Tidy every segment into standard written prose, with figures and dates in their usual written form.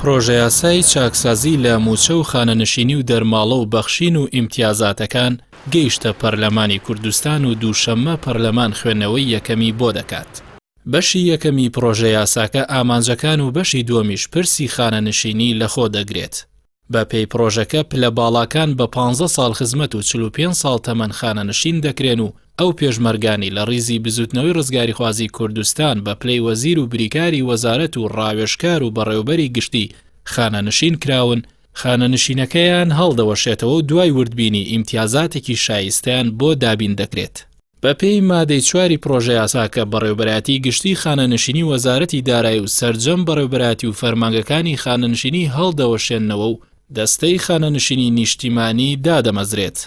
پرۆژە یاسای چاکسازی لە موچە و خانەنشینی و دەرماڵە و بەخشین و ئیمتیازاتەکان گەیشتە پەرلەمانی کوردستان و دووشەممە پەرلەمان خوێندنەوەی یەکەمی بۆ دەکات. بەشی یەکەمی پرۆژە یاساکە ئامانجەکان و بەشی دووەمیش پرسی خانەنشینی لەخۆ دەگرێت. بە پێی پرۆژەکە پلە باڵاکان بە 15 ساڵ خزمەت و 45 ساڵ تەمەن خانەنشین دەکرێن و ئەو پێشمەرگانی لە ڕیزی بزوتنەوەی ڕزگاری خوازی کوردستان بە پلەی وەزیر و بریکاری وەزارەت و ڕاوێژکار و بەڕێوەبەری گشتی خانەنشین کراون، خانەنشینەکەیان هەڵدەوەشێتەوە و دوای وردبینی ئیمتیازاتێکی شایستیان بۆ دابین دەکرێت. بە پێی مادەی 4 پرۆژە یاساکە بەڕێوەبەراتی گشتی خانەنشینی وەزارەتی دارایی و سەرجەم بەڕێوەبەراتی و فەرمانگەکانی خانەنشینی هەڵدەوەشێننەوە و دەستەی خانەنشینی نیشتیمانی دادەمەزرێت.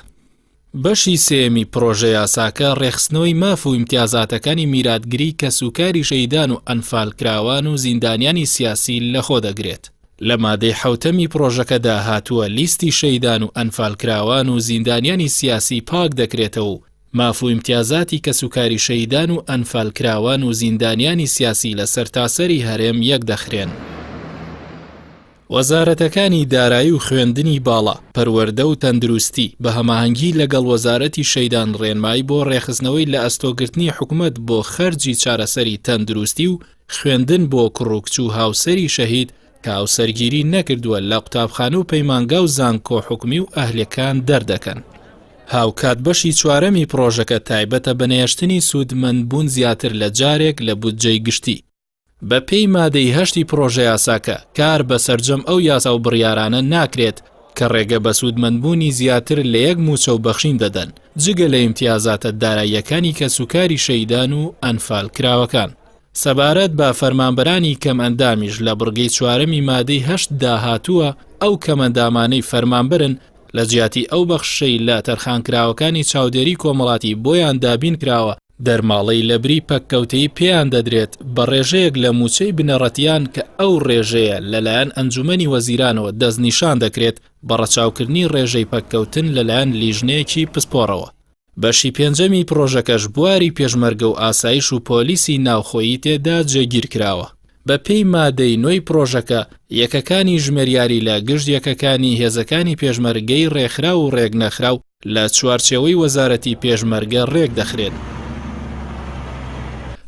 بەشی سێمی پرۆژە یاساکە ڕێخستنەوەی ماف و ئیمتیازاتەکانی میراتگری کە سوکاری شەیدان و ئەنفالکراوان و زیندانیانی سیاسی لەخۆ دەگرێت. لە مادەی حوتەمی پرۆژەکەدا هاتووە لیستی شەیدان و ئەنفالکراوان و زیندانیانی سیاسی پاک دەکرێتەوە و ماف و ئیمتیازاتی کە سوکاری شەیدان و ئەنفالکراوان و زیندانیانی سیاسی لە سەرتاسەری هەرێم یەک دەخرێن. وەزارەتەکانی دارایی و خوێندنی باڵا، پەروەردە و تەندروستی بە هەماهەنگی لەگەڵ وەزارەتی شەیدان ڕێنمایی بۆ ڕێخستنەوەی لە ئەستۆگرتنی حکوومەت بۆ خەرجی چارەسەری تەندروستی و خوێندن بۆ کوڕوکچ و هاوسەری شەهید کە هاوسەرگیری نەکردووە لە قوتابخانە و پەیمانگا و زانکۆ حکومی و ئەهلەکان دەردەکەن. هاوکات بەشی چوارەمی پرۆژەکە تایبەتە بەنێشتنی سوودمەندبوون زیاتر لە جارێک لە بودجەی گشتی. بە پێی مادەی 8 پرۆژە یاساکە کار بە سەرجەم ئەو یاسا و بڕیارانە ناکرێت کە ڕێگە بە سوودمەندبوونی زیاتر لە یەک موچە و بەخشین دەدەن جگە لە ئیمتیازاتە داراییەکانی کە سوکاری شەیدان و ئەنفال کراوەکان. سەبارەت بە فەرمانبەرانی کەم ئەندامیش لە بڕگەی چوارەمی مادەی 8 داهاتووە ئەو کەمەندامانەی فەرمانبەرن لە جیاتی ئەو بەخشەی لە تەرخانکراوەکانی چاودێری کۆمەڵاتی بۆیان دابین کراوە دەرماڵەی لەبری پەککەوتەی پێیان دەدرێت بە ڕێژەیەک لە موچەی بنەڕەتیان کە ئەو ڕێژەیە لەلایەن ئەنجومەنی وەزیرانەوە دەستنیشان دەکرێت بە ڕەچاوکردنی ڕێژەی پەککەوتن لەلایەن لیژنەیەکی پسپۆڕەوە. بەشی پێنجەمی پرۆژەکەش بواری پێشمەرگە و ئاسایش و پۆلیسی ناوخۆیی تێدا جێگیر کراوە. بە پێی مادەی 9 پرۆژەکە یەکەکانی ژمێریاری لە گشت یەکەکانی هێزەکانی پێشمەرگەی ڕێکخرا و ڕێک نەخراو لە چوارچێوەی وەزارەتی پێشمەرگە ڕێک دەخرێن.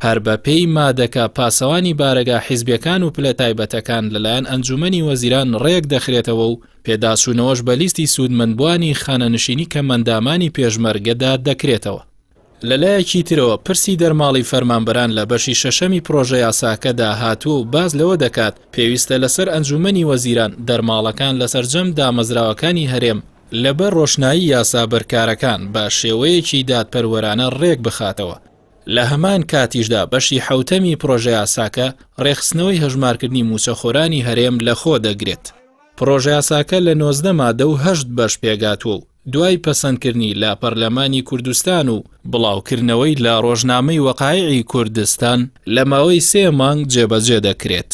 هەر بە پێی مادەکە پاسەوانی بارەگا حیزبیەکان و پلە تایبەتەکان لەلایەن ئەنجومەنی وەزیران ڕێک دەخرێتەوە و پێداچوونەوەش بە لیستی سوودمەندبوانی خانەنشینی کە مەندامانی پێشمەرگەدا دەکرێتەوە. لەلایەکی ترەوە پرسی دەرماڵی فەرمانبەران لە بەشی شەشەمی پرۆژە یاساکەدا هاتووە و باز لەوە دەکات پێویستە لەسەر ئەنجومەنی وەزیران دەرماڵەکان لە سەرجەم دامەزراوەکانی هەرێم لەبەر ڕۆشنایی یاسا بەرکارەکان بە شێوەیەکی دادپەروەرانە ڕێک بخاتەوە. لە هەمان کاتیشدا بەشی حوتەمی پرۆژە یاساکە ڕێخستنەوەی هەژمارکردنی موچەخۆرانی هەرێم لەخۆ دەگرێت. پرۆژە یاساکە لە 19 مادە و 8 بەش پێگاتووە و دوای پەسەندکردنی لە پەرلەمانی کوردستان و بڵاوکردنەوەی لە ڕۆژنامەی وەقایعی کوردستان لە ماوەی 3 مانگ جێبەجێ دەکرێت.